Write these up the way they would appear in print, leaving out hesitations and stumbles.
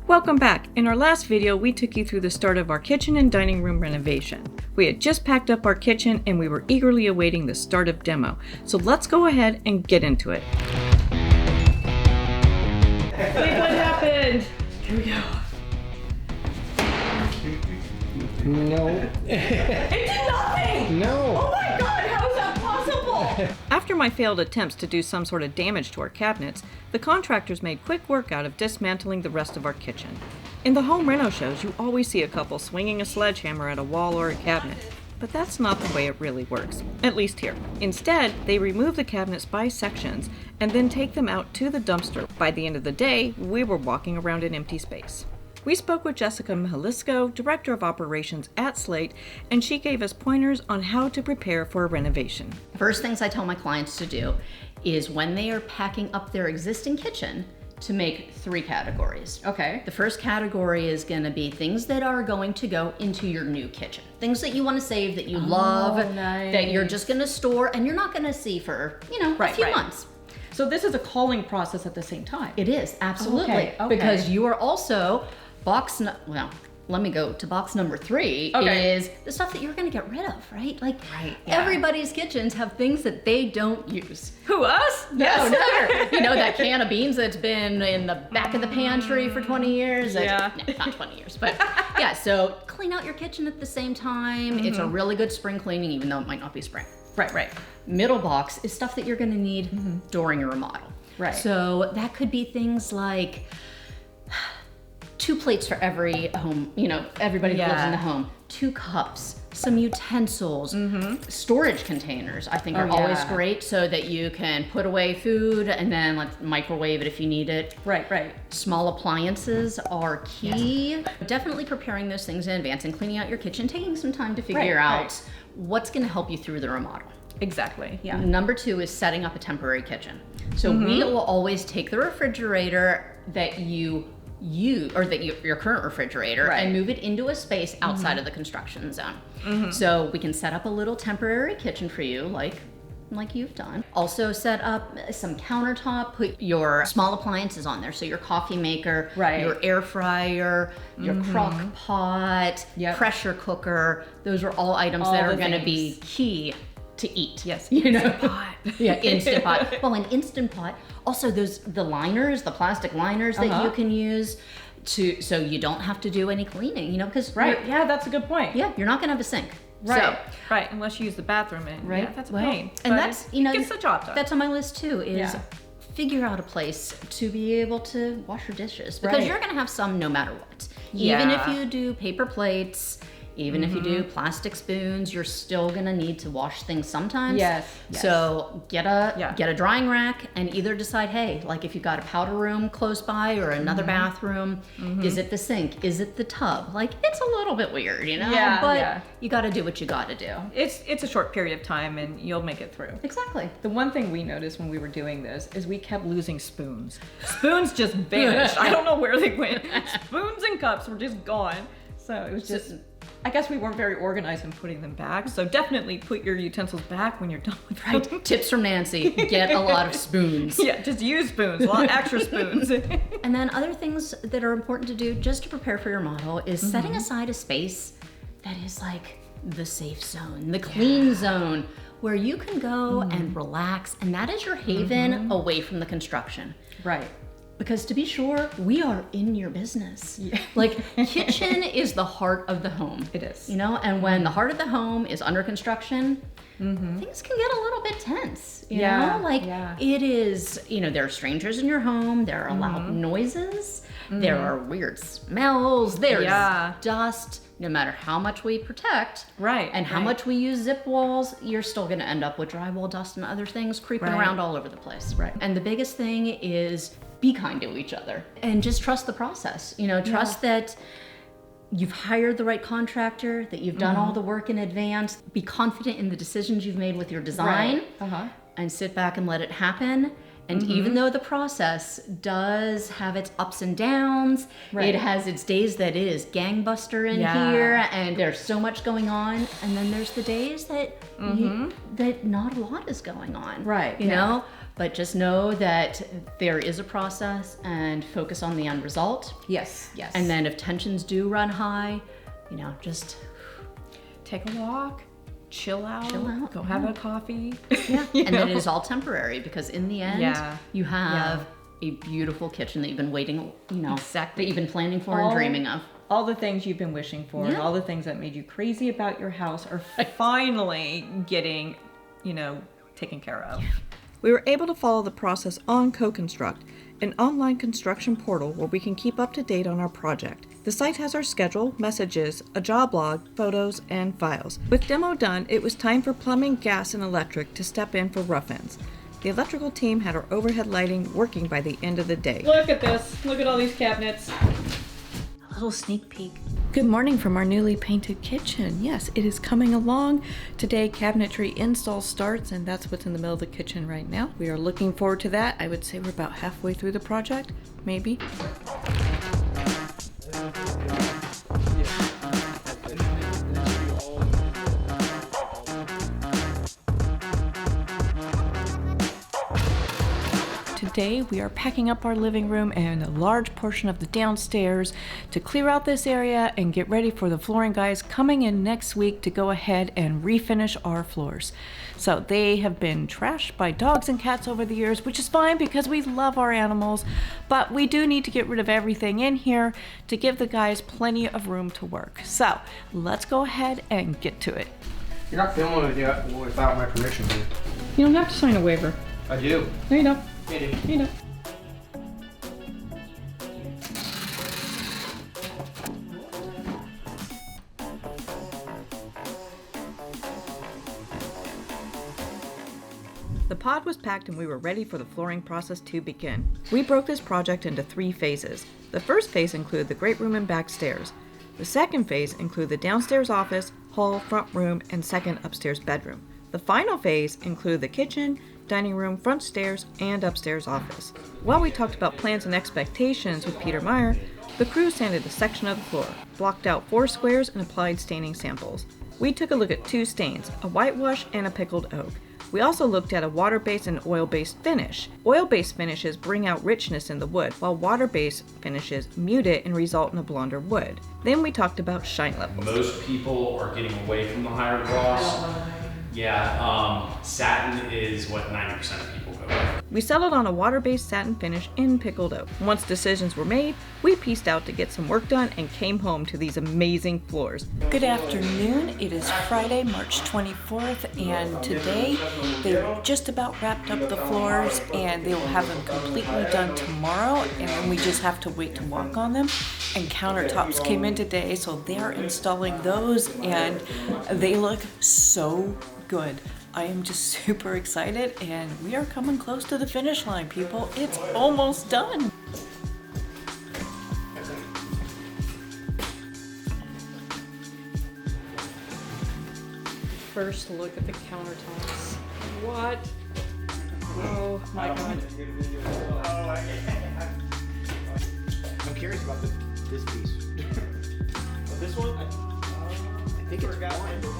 Welcome back. In our last video, we took you through the start of our kitchen and dining room renovation. We had just packed up our kitchen and we were eagerly awaiting the startup demo. So let's go ahead and get into it. Wait, what happened? Here we go. No. It did nothing! No. Oh my god, how is that possible? After my failed attempts to do some sort of damage to our cabinets, the contractors made quick work out of dismantling the rest of our kitchen. In the home reno shows, you always see a couple swinging a sledgehammer at a wall or a cabinet. But that's not the way it really works, at least here. Instead, they remove the cabinets by sections and then take them out to the dumpster. By the end of the day, we were walking around an empty space. We spoke with Jessica Mihalisko, Director of Operations at Slate, and she gave us pointers on how to prepare for a renovation. First things I tell my clients to do is when they are packing up their existing kitchen to make 3 categories. Okay. The first category is going to be things that are going to go into your new kitchen. Things that you want to save, that you love, nice. that you're just going to store and you're not going to see for, a few months. So this is a culling process at the same time. It is, absolutely. Okay. Because you are also let me go to box number 3 is the stuff that you're going to get rid of, right? Like everybody's kitchens have things that they don't use. Who, us? Yes. No. You know that can of beans that's been in the back of the pantry for 20 years? Yeah. No, not 20 years, but yeah, so clean out your kitchen at the same time. Mm-hmm. It's a really good spring cleaning, even though it might not be spring. Right. Middle box is stuff that you're going to need during your remodel. Right. So that could be things like 2 plates for every home, everybody that lives in the home, 2 cups, some utensils, storage containers I think are always great so that you can put away food and then microwave it if you need it. Right. Small appliances are key. Yes. Definitely preparing those things in advance and cleaning out your kitchen, taking some time to figure out what's going to help you through the remodel. Exactly, yeah. Number 2 is setting up a temporary kitchen. So we will always take the refrigerator that you use, or that your current refrigerator, and move it into a space outside of the construction zone. So we can set up a little temporary kitchen for you, like you've done. Also set up some countertop, put your small appliances on there. So your coffee maker, your air fryer, your crock pot, pressure cooker. Those are all items that are going to be key to eat. Yes, Instant Pot. Yeah, Instant Pot. Well, an Instant Pot. Also, the liners, the plastic liners that you can use so you don't have to do any cleaning, because yeah, that's a good point. Yeah, you're not gonna have a sink. Right, unless you use the bathroom that's a pain. And that's, gets the job done. That's on my list too, is figure out a place to be able to wash your dishes, because you're gonna have some no matter what. Even if you do paper plates, even if you do plastic spoons, you're still gonna need to wash things sometimes. Yes. So get a drying rack and either decide, hey, like if you've got a powder room close by or another bathroom, is it the sink? Is it the tub? Like, it's a little bit weird, but you gotta do what you gotta do. It's a short period of time and you'll make it through. Exactly. The one thing we noticed when we were doing this is we kept losing spoons. Spoons just vanished. I don't know where they went. Spoons and cups were just gone. So it was just I guess we weren't very organized in putting them back, so definitely put your utensils back when you're done with them. Tips from Nancy, get a lot of spoons. Yeah, just use spoons, a lot of extra spoons. And then other things that are important to do just to prepare for your remodel is setting aside a space that is like the safe zone, the clean zone, where you can go and relax, and that is your haven away from the construction. Right. Because to be sure, we are in your business. Yeah. Like, kitchen is the heart of the home. It is. And when the heart of the home is under construction, things can get a little bit tense. You know? It is, there are strangers in your home, there are loud noises, there are weird smells, there's dust. No matter how much we protect and how much we use zip walls, you're still gonna end up with drywall dust and other things creeping around all over the place. Right. And the biggest thing is be kind to each other and just trust the process. Trust that you've hired the right contractor, that you've done all the work in advance. Be confident in the decisions you've made with your design and sit back and let it happen. And even though the process does have its ups and downs, it has its days that it is gangbuster in here and there's so much going on. And then there's the days that that not a lot is going on. Right. You know? But just know that there is a process and focus on the end result. Yes. And then if tensions do run high, you know, just take a walk. Chill out, go have a coffee. And then it is all temporary because in the end, you have a beautiful kitchen that you've been waiting, you know, that you've been planning for and dreaming of. All the things you've been wishing for and all the things that made you crazy about your house are finally getting, you know, taken care of. We were able to follow the process on Coconstruct, an online construction portal where we can keep up to date on our project. The site has our schedule, messages, a job log, photos, and files. With demo done, it was time for plumbing, gas, and electric to step in for rough ends. The electrical team had our overhead lighting working by the end of the day. Look at this. Look at all these cabinets. A little sneak peek. Good morning from our newly painted kitchen. Yes, it is coming along. Today, cabinetry install starts, and that's what's in the middle of the kitchen right now. We are looking forward to that. I would say we're about halfway through the project, maybe. Today we are packing up our living room and a large portion of the downstairs to clear out this area and get ready for the flooring guys coming in next week to go ahead and refinish our floors. So they have been trashed by dogs and cats over the years, which is fine because we love our animals, but we do need to get rid of everything in here to give the guys plenty of room to work. So let's go ahead and get to it. You're not filming it yet without my permission, dude. You don't have to sign a waiver. I do. No, you don't. I do. You don't. The pod was packed and we were ready for the flooring process to begin. We broke this project into 3 phases. The first phase included the great room and back stairs. The second phase included the downstairs office, hall, front room, and second upstairs bedroom. The final phase included the kitchen, dining room, front stairs, and upstairs office. While we talked about plans and expectations with Peter Meyer, the crew sanded a section of the floor, blocked out 4 squares, and applied staining samples. We took a look at 2 stains, a whitewash and a pickled oak. We also looked at a water-based and oil-based finish. Oil-based finishes bring out richness in the wood, while water-based finishes mute it and result in a blonder wood. Then we talked about shine levels. Most people are getting away from the higher gloss. Satin is what 90% of people go with. We settled on a water-based satin finish in pickled oak. Once decisions were made, we pieced out to get some work done and came home to these amazing floors. Good afternoon. It is Friday, March 24th, and today they're just about wrapped up the floors and they will have them completely done tomorrow, and then we just have to wait to walk on them. And countertops came in today, so they're installing those and they look so good. I am just super excited and we are coming close to the finish line, people. It's almost done. First look at the countertops. What? Oh my God. I'm curious about this piece. This one? I think it's one.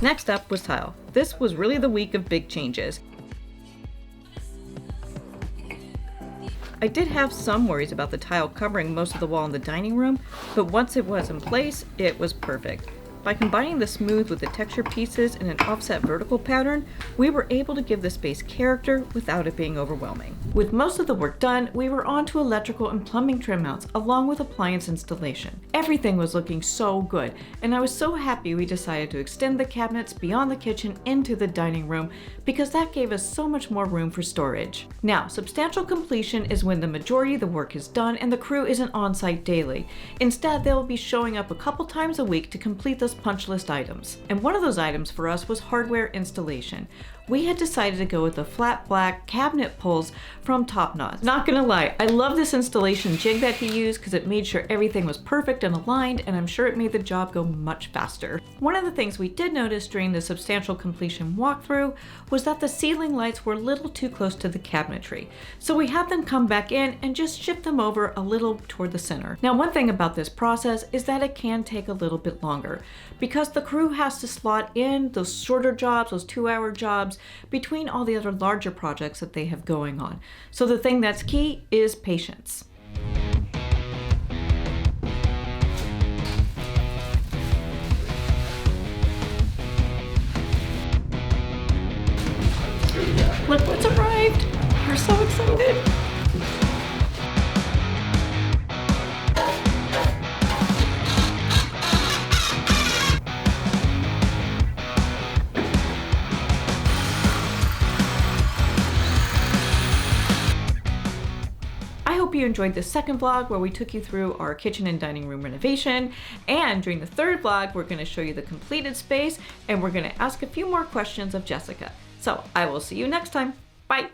Next up was tile. This was really the week of big changes. I did have some worries about the tile covering most of the wall in the dining room, but once it was in place, it was perfect. By combining the smooth with the texture pieces in an offset vertical pattern, we were able to give the space character without it being overwhelming. With most of the work done, we were on to electrical and plumbing trim mounts along with appliance installation. Everything was looking so good, and I was so happy we decided to extend the cabinets beyond the kitchen into the dining room because that gave us so much more room for storage. Now, substantial completion is when the majority of the work is done and the crew isn't on site daily. Instead, they will be showing up a couple times a week to complete those punch list items. And one of those items for us was hardware installation. We had decided to go with the flat black cabinet pulls from Top Knot. Not gonna lie, I love this installation jig that he used because it made sure everything was perfect and aligned, and I'm sure it made the job go much faster. One of the things we did notice during the substantial completion walkthrough was that the ceiling lights were a little too close to the cabinetry. So we had them come back in and just shift them over a little toward the center. Now, one thing about this process is that it can take a little bit longer because the crew has to slot in those shorter jobs, those 2-hour jobs, between all the other larger projects that they have going on. So the thing that's key is patience. Look what's arrived! We're so excited! I hope you enjoyed the second vlog where we took you through our kitchen and dining room renovation, and during the third vlog we're going to show you the completed space and we're going to ask a few more questions of Jessica. So I will see you next time. Bye!